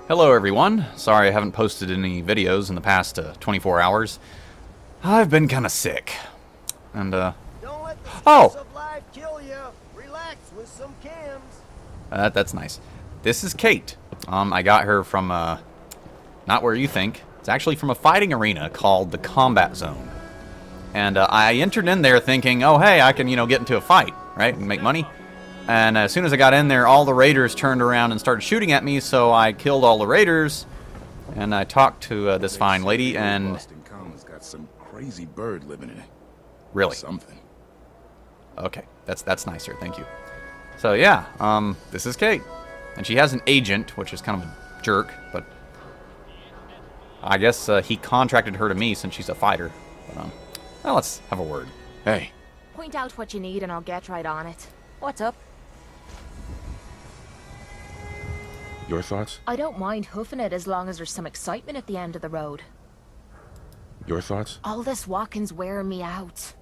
Hello everyone. Sorry I haven't posted any videos in the past 24 hours. I've been kind of sick. And Don't let the stress oh, of life kill you. Relax with some cams. that's nice. This is Kate. I got her from not where you think. It's actually from a fighting arena called the Combat Zone. And I entered in there thinking, oh hey, I can get into a fight, right, and make money. And as soon as I got in there, all the raiders turned around and started shooting at me, so I killed all the raiders. And I talked to this fine lady, and... Boston Commons got some crazy bird living in it. Really? Something. Okay, that's nicer, thank you. So yeah, this is Kate. And she has an agent, which is kind of a jerk, but... I guess he contracted her to me since she's a fighter. But, well, let's have a word. Hey. Point out what you need and I'll get right on it. What's up? Your thoughts? I don't mind hoofing it as long as there's some excitement at the end of the road. Your thoughts? All this walking's wearing me out.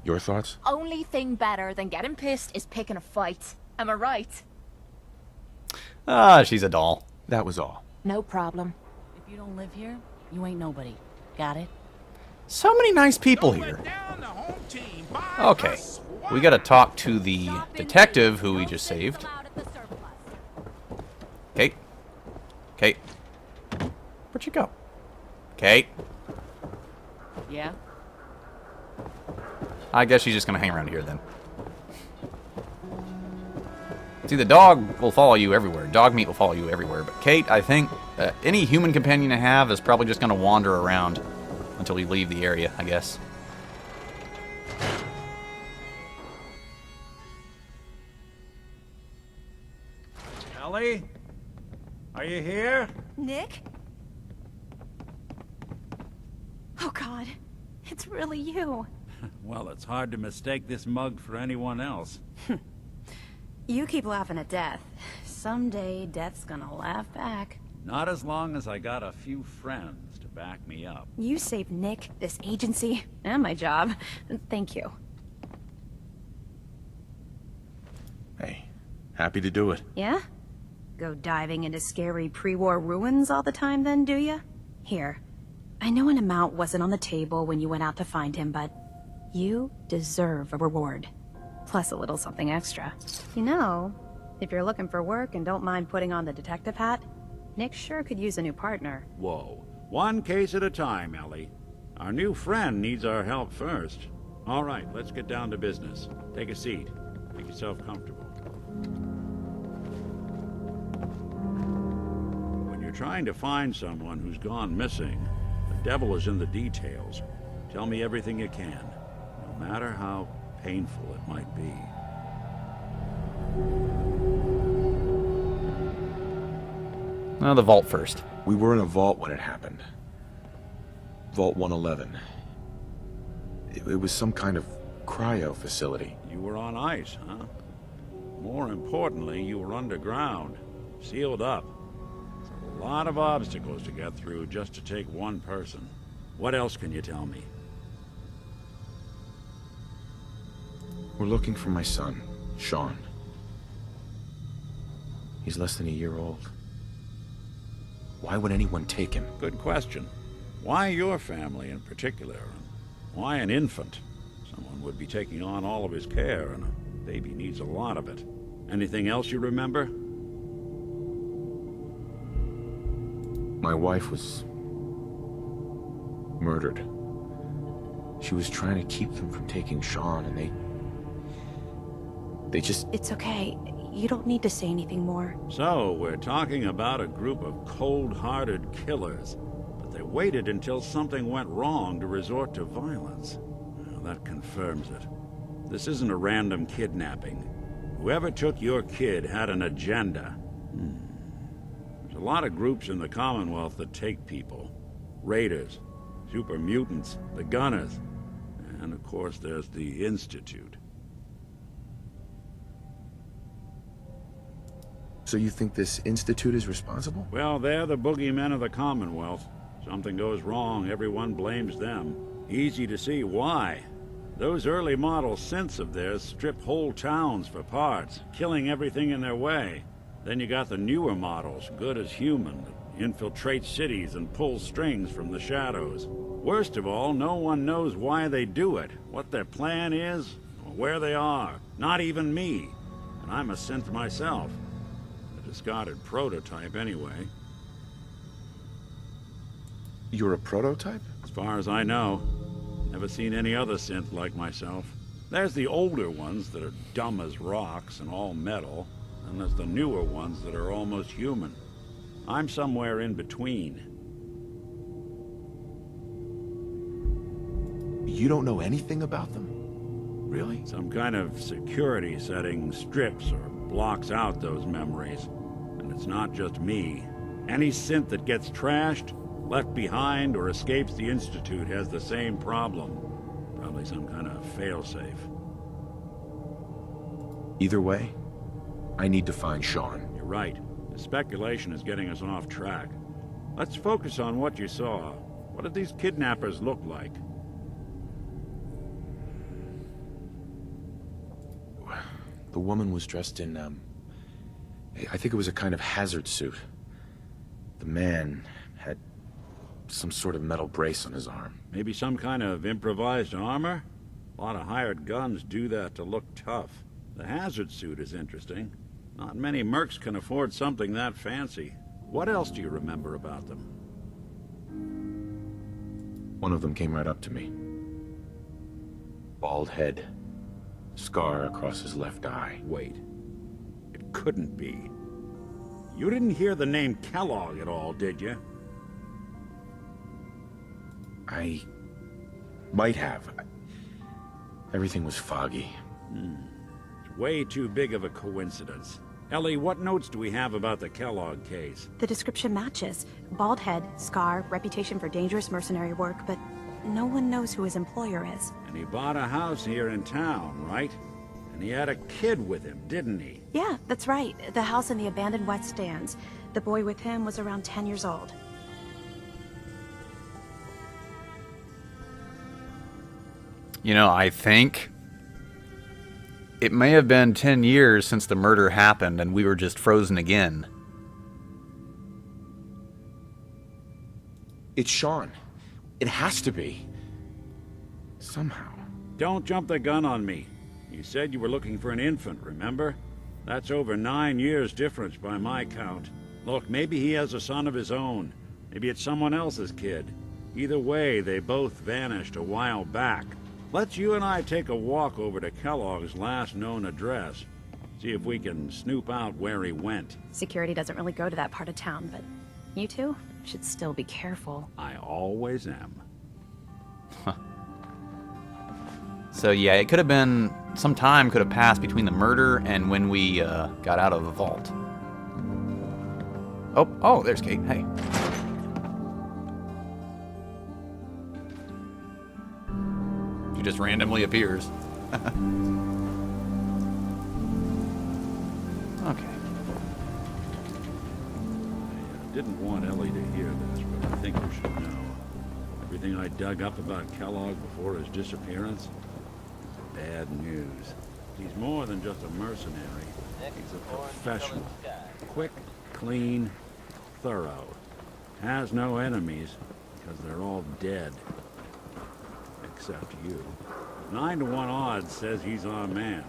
Your thoughts? Only thing better than getting pissed is picking a fight. Am I right? Ah, she's a doll. That was all. No problem. If you don't live here, you ain't nobody. Got it? So many nice people here. Okay, we gotta talk to the detective who we just saved. Kate? Kate? Where'd you go? Kate? Yeah? I guess she's just gonna hang around here then. See, the dog will follow you everywhere. Dog meat will follow you everywhere. But Kate, I think any human companion I have is probably just gonna wander around until we leave the area, I guess. Ellie? Are you here? Nick? Oh God, it's really you. Well, it's hard to mistake this mug for anyone else. You keep laughing at death. Someday, death's gonna laugh back. Not as long as I got a few friends to back me up. You saved Nick, this agency, and my job. Thank you. Hey. Happy to do it. Yeah? Go diving into scary pre-war ruins all the time then, do ya? Here. I know an amount wasn't on the table when you went out to find him, but you deserve a reward. Plus a little something extra. You know, if you're looking for work and don't mind putting on the detective hat, Nick sure could use a new partner. Whoa. One case at a time, Ellie. Our new friend needs our help first. All right, let's get down to business. Take a seat. Make yourself comfortable. When you're trying to find someone who's gone missing, the devil is in the details. Tell me everything you can, no matter how painful it might be. Well, the vault first. We were in a vault when it happened. Vault 111. It was some kind of cryo facility. You were on ice, huh? More importantly, you were underground, sealed up. It's a lot of obstacles to get through just to take one person. What else can you tell me? We're looking for my son, Sean. He's less than a year old. Why would anyone take him? Good question. Why your family in particular? And why an infant? Someone would be taking on all of his care, and a baby needs a lot of it. Anything else you remember? My wife was murdered. She was trying to keep them from taking Sean, and they just... It's okay. You don't need to say anything more. So, we're talking about a group of cold-hearted killers, but they waited until something went wrong to resort to violence. Well, that confirms it. This isn't a random kidnapping. Whoever took your kid had an agenda. There's a lot of groups in the Commonwealth that take people. Raiders, super mutants, the Gunners, and of course there's the Institute. So you think this institute is responsible? Well, they're the boogeymen of the Commonwealth. Something goes wrong, everyone blames them. Easy to see why. Those early model synths of theirs strip whole towns for parts, killing everything in their way. Then you got the newer models, good as human, that infiltrate cities and pull strings from the shadows. Worst of all, no one knows why they do it, what their plan is, or where they are. Not even me. And I'm a synth myself. A discarded prototype, anyway. You're a prototype? As far as I know. Never seen any other synth like myself. There's the older ones that are dumb as rocks and all metal, and there's the newer ones that are almost human. I'm somewhere in between. You don't know anything about them? Really? Some kind of security setting strips or blocks out those memories. And it's not just me. Any synth that gets trashed, left behind, or escapes the Institute has the same problem. Probably some kind of failsafe. Either way, I need to find Sean. You're right. The speculation is getting us off track. Let's focus on what you saw. What did these kidnappers look like? The woman was dressed in, I think it was a kind of hazard suit. The man had some sort of metal brace on his arm. Maybe some kind of improvised armor? A lot of hired guns do that to look tough. The hazard suit is interesting. Not many mercs can afford something that fancy. What else do you remember about them? One of them came right up to me. Bald head. Scar across his left eye. Wait. It couldn't be. You didn't hear the name Kellogg at all, did you? I might have. Everything was foggy. It's way too big of a coincidence. Ellie, what notes do we have about the Kellogg case? The description matches. Bald head, scar, reputation for dangerous mercenary work, but no one knows who his employer is. And he bought a house here in town, right? And he had a kid with him, didn't he? Yeah, that's right. The house in the abandoned West Stands. The boy with him was around 10 years old. You know, I think it may have been 10 years since the murder happened and we were just frozen again. It's Sean. It has to be. Somehow. Don't jump the gun on me. You said you were looking for an infant, remember? That's over 9 years difference by my count. Look, maybe he has a son of his own. Maybe it's someone else's kid. Either way, they both vanished a while back. Let's you and I take a walk over to Kellogg's last known address. See if we can snoop out where he went. Security doesn't really go to that part of town, but you two should still be careful. I always am. So yeah, it could have been, some time could have passed between the murder and when we got out of the vault. Oh, there's Kate. Hey. She just randomly appears. Okay. I didn't want Ellie to hear this, but I think you should know. Everything I dug up about Kellogg before his disappearance, bad news. He's more than just a mercenary. He's a professional. Quick, clean, thorough. Has no enemies, because they're all dead. Except you. 9 to 1 odds says he's our man.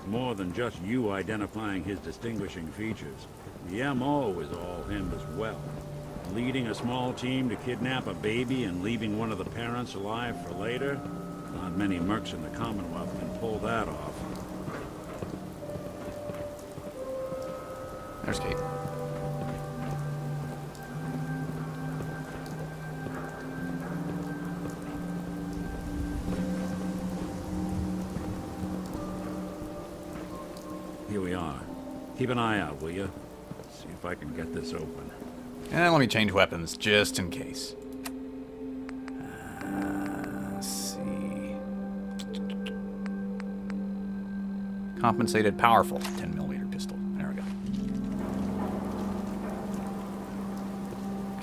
More than just you identifying his distinguishing features. The MO is all him as well. Leading a small team to kidnap a baby and leaving one of the parents alive for later? Not many mercs in the Commonwealth can pull that off. There's Kate. Here we are. Keep an eye out, will you? See if I can get this open. And let me change weapons, just in case. Let's see. Compensated powerful 10mm pistol. There we go.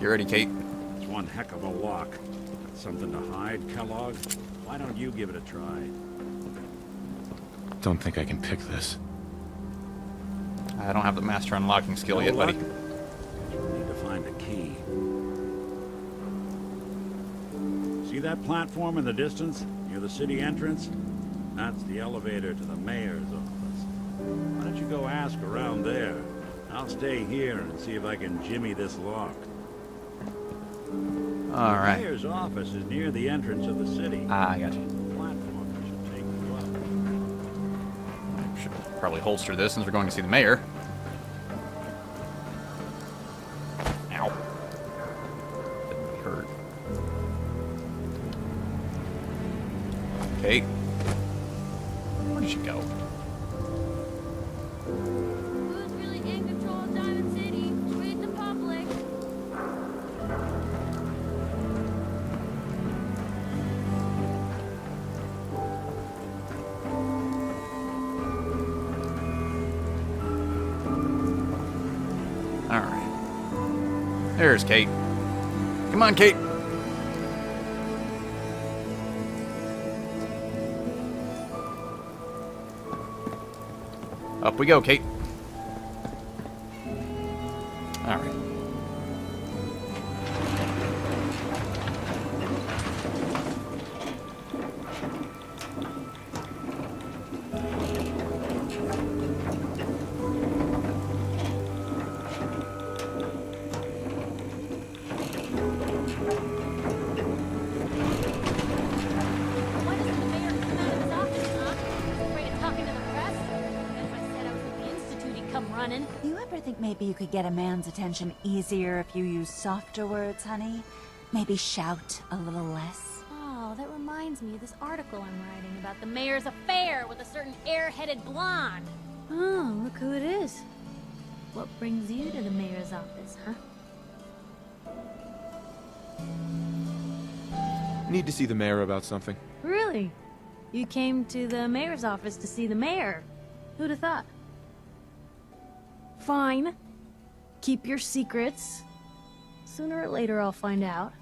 Get ready, Kate. It's one heck of a lock. Got something to hide, Kellogg? Why don't you give it a try? Don't think I can pick this. I don't have the master unlocking skill No yet, buddy. luck? We need to find a key. See that platform in the distance, near the city entrance? That's the elevator to the mayor's office. Why don't you go ask around there? I'll stay here and see if I can jimmy this lock. The Alright. mayor's office is near the entrance of the city. Ah, I got you. The platform should take you up. Should probably holster this since we're going to see the mayor. Ow. Didn't really hurt. Okay. Where did she go? Who's really in control of Diamond City? Read the public. Alright. There's Kate. Come on, Kate. Up we go, Kate. Alright. Why doesn't the mayor come out of his office, huh? Afraid of talking to the press? If I said I was at the institute, he'd come running. You ever think maybe you could get a man's attention easier if you use softer words, honey? Maybe shout a little less? Oh, that reminds me of this article I'm writing about the mayor's affair with a certain air-headed blonde. Oh, look who it is. What brings you to the mayor's office, huh? Need to see the mayor about something. Really? You came to the mayor's office to see the mayor? Who'd have thought? Fine. Keep your secrets. Sooner or later I'll find out.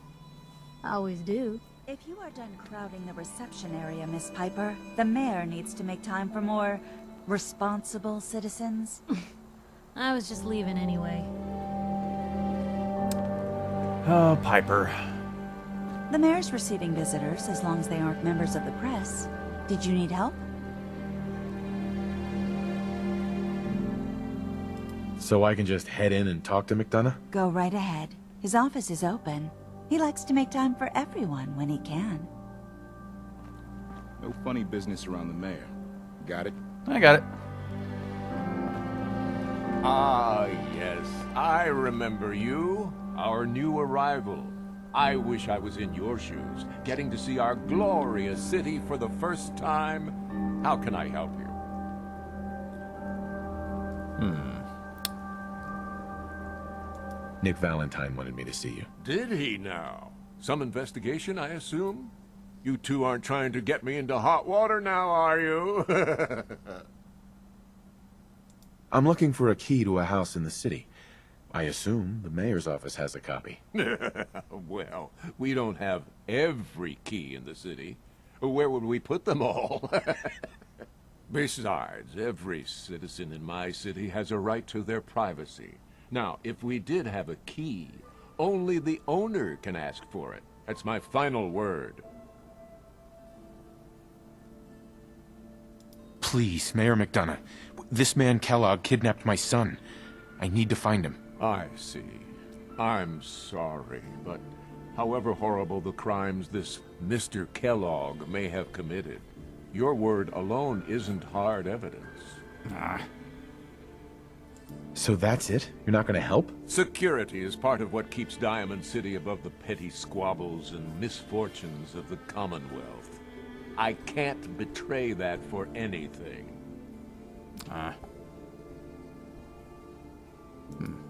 I always do. If you are done crowding the reception area, Miss Piper, the mayor needs to make time for more responsible citizens. I was just leaving anyway. Oh, Piper. The mayor's receiving visitors as long as they aren't members of the press. Did you need help? So I can just head in and talk to McDonough? Go right ahead. His office is open. He likes to make time for everyone when he can. No funny business around the mayor. Got it? I got it. Ah, yes. I remember you. Our new arrival. I wish I was in your shoes, getting to see our glorious city for the first time. How can I help you? Nick Valentine wanted me to see you. Did he now? Some investigation, I assume? You two aren't trying to get me into hot water now, are you? I'm looking for a key to a house in the city. I assume the mayor's office has a copy. Well, we don't have every key in the city. Where would we put them all? Besides, every citizen in my city has a right to their privacy. Now, if we did have a key, only the owner can ask for it. That's my final word. Please, Mayor McDonough. This man Kellogg kidnapped my son. I need to find him. I see. I'm sorry, but however horrible the crimes this Mr. Kellogg may have committed, your word alone isn't hard evidence. So that's it? You're not gonna help? Security is part of what keeps Diamond City above the petty squabbles and misfortunes of the Commonwealth. I can't betray that for anything.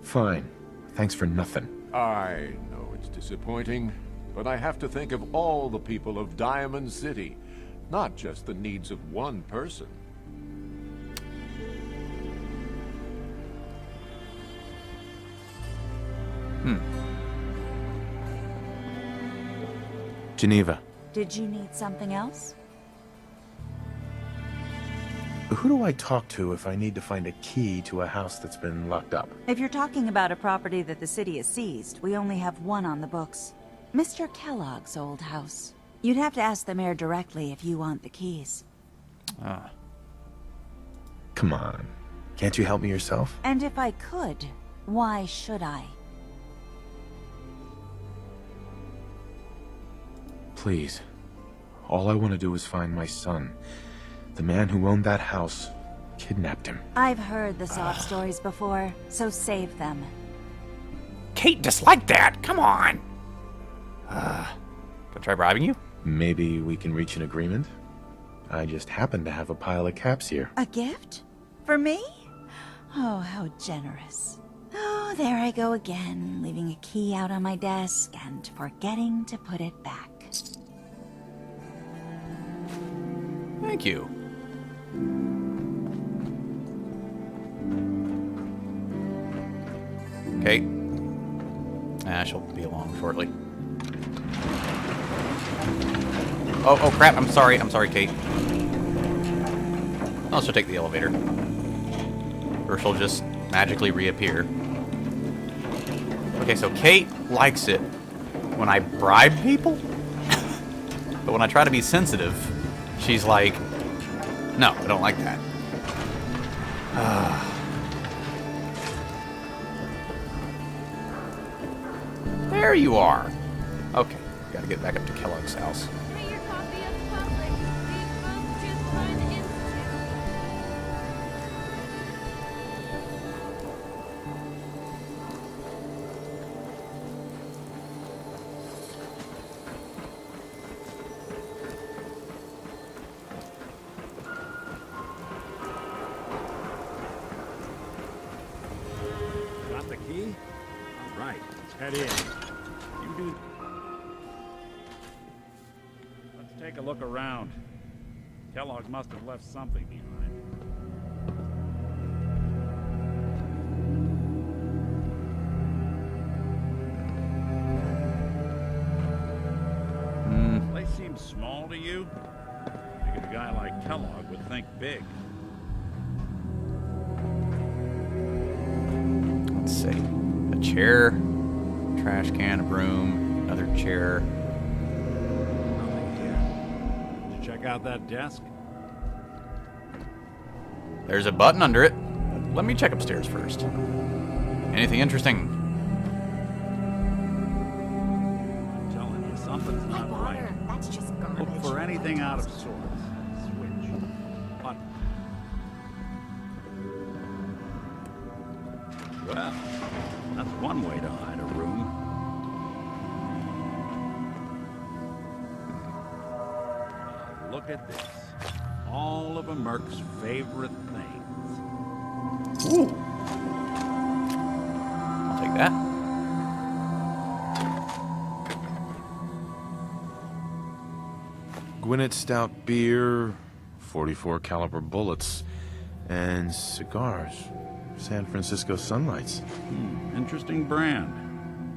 Fine. Thanks for nothing. I know it's disappointing, but I have to think of all the people of Diamond City, not just the needs of one person. Geneva. Did you need something else? who do I talk to if I need to find a key to a house that's been locked up? If you're talking about a property that the city has seized, we only have one on the books. Mr. Kellogg's old house. You'd have to ask the mayor directly if you want the keys. Ah. Come on. Can't you help me yourself? And if I could, why should I? Please. All I want to do is find my son. The man who owned that house kidnapped him. I've heard the sob stories before, so save them. Kate disliked that. Come on. Gonna try bribing you? Maybe we can reach an agreement? I just happen to have a pile of caps here. A gift? For me? Oh, how generous. Oh, there I go again, leaving a key out on my desk and forgetting to put it back. Thank you. Kate. She'll be along shortly. Oh crap, I'm sorry, Kate. Oh, she'll take the elevator. Or she'll just magically reappear. Okay, so Kate likes it when I bribe people? But when I try to be sensitive, she's like, no, I don't like that. There you are. Okay, gotta get back up to Kellogg's house. Pay your copy of the public. Leave both just find the institute. Got the key? All right, let's head in. You do. Let's take a look around. Kellogg must have left something behind. Place seems small to you? Figured a guy like Kellogg would think big. Let's see. A chair, trash can, a broom, another chair. Nothing here. Did you check out that desk? There's a button under it. Let me check upstairs first. Anything interesting? I'm telling you, something's not right. That's just garbage. Look for anything out of sorts. Switch. Button. Well, that's one way to hide a room. Now look at this. All of a Merc's favorite things. Ooh. I'll take that. Gwinnett Stout beer, 44 caliber bullets, and cigars. San Francisco Sunlights. Interesting brand.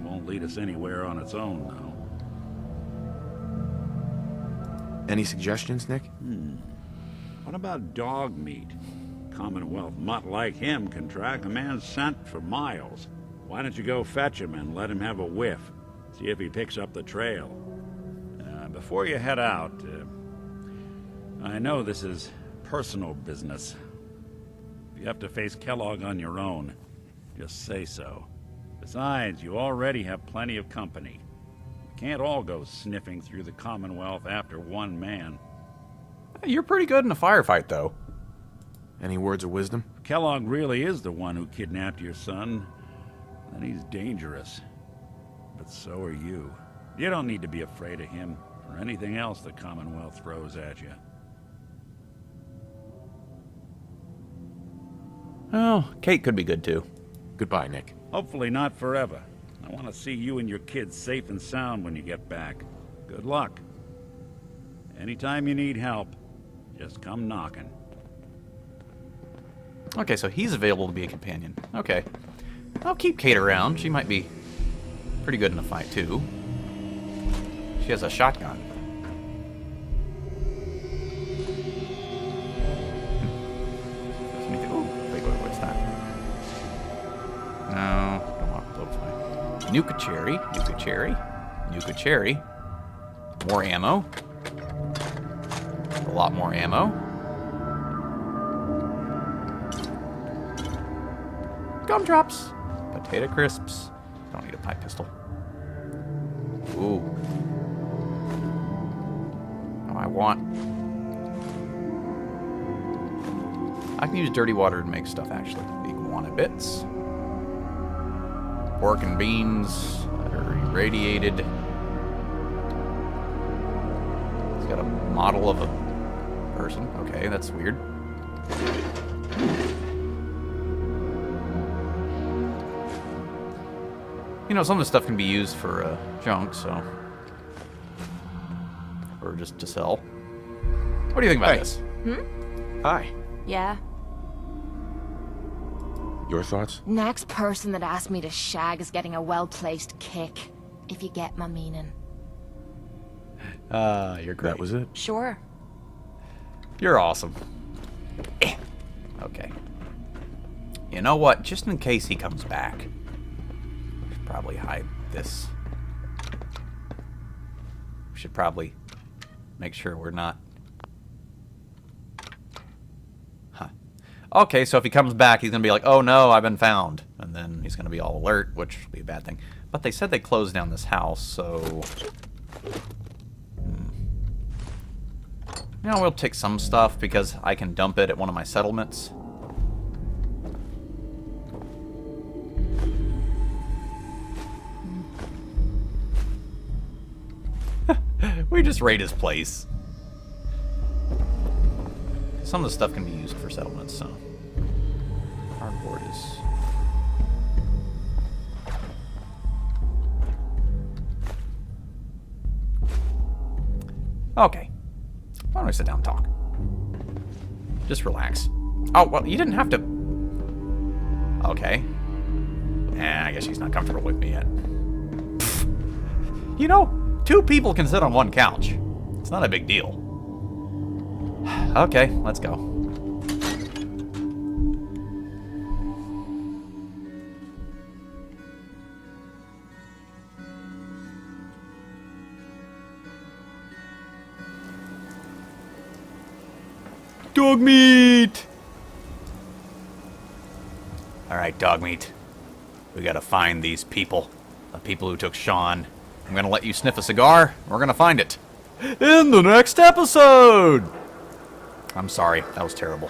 Won't lead us anywhere on its own, though. Any suggestions, Nick? What about dog meat? Commonwealth mutt like him can track a man's scent for miles. Why don't you go fetch him and let him have a whiff? See if he picks up the trail. Before you head out, I know this is personal business. If you have to face Kellogg on your own, just say so. Besides, you already have plenty of company. You can't all go sniffing through the Commonwealth after one man. You're pretty good in a firefight, though. Any words of wisdom? If Kellogg really is the one who kidnapped your son, then he's dangerous. But so are you. You don't need to be afraid of him or anything else the Commonwealth throws at you. Oh, Kate could be good, too. Goodbye, Nick. Hopefully not forever. I want to see you and your kids safe and sound when you get back. Good luck. Anytime you need help, just come knocking. Okay, so he's available to be a companion. Okay. I'll keep Kate around. She might be pretty good in a fight, too. She has a shotgun. Nuka cherry, Nuka cherry, Nuka cherry. More ammo. A lot more ammo. Gumdrops. Potato crisps. Don't need a pipe pistol. Ooh. Oh, I can use dirty water to make stuff, actually. Iguana bits. Pork and beans that are irradiated. It's got a model of a person. Okay, that's weird. You know, some of the stuff can be used for junk, so... Or just to sell. What do you think about this? Hi. Yeah. Your thoughts? Next person that asks me to shag is getting a well-placed kick, if you get my meaning. You're great. That was it? Sure. You're awesome. Okay. You know what? Just in case he comes back, we should probably hide this. We should probably make sure we're not... Huh. Okay, so if he comes back, he's going to be like, oh no, I've been found. And then he's going to be all alert, which will be a bad thing. But they said they closed down this house, so... You know, we'll take some stuff because I can dump it at one of my settlements. We just raid his place. Some of the stuff can be used for settlements, so... Cardboard is... Okay. Why don't we sit down and talk? Just relax. Oh, well, you didn't have to... Okay. I guess she's not comfortable with me yet. You know, 2 people can sit on 1 couch. It's not a big deal. Okay, let's go. Dog meat! Alright, dog meat. We gotta find these people. The people who took Sean. I'm gonna let you sniff a cigar. We're gonna find it. In the next episode! I'm sorry, that was terrible.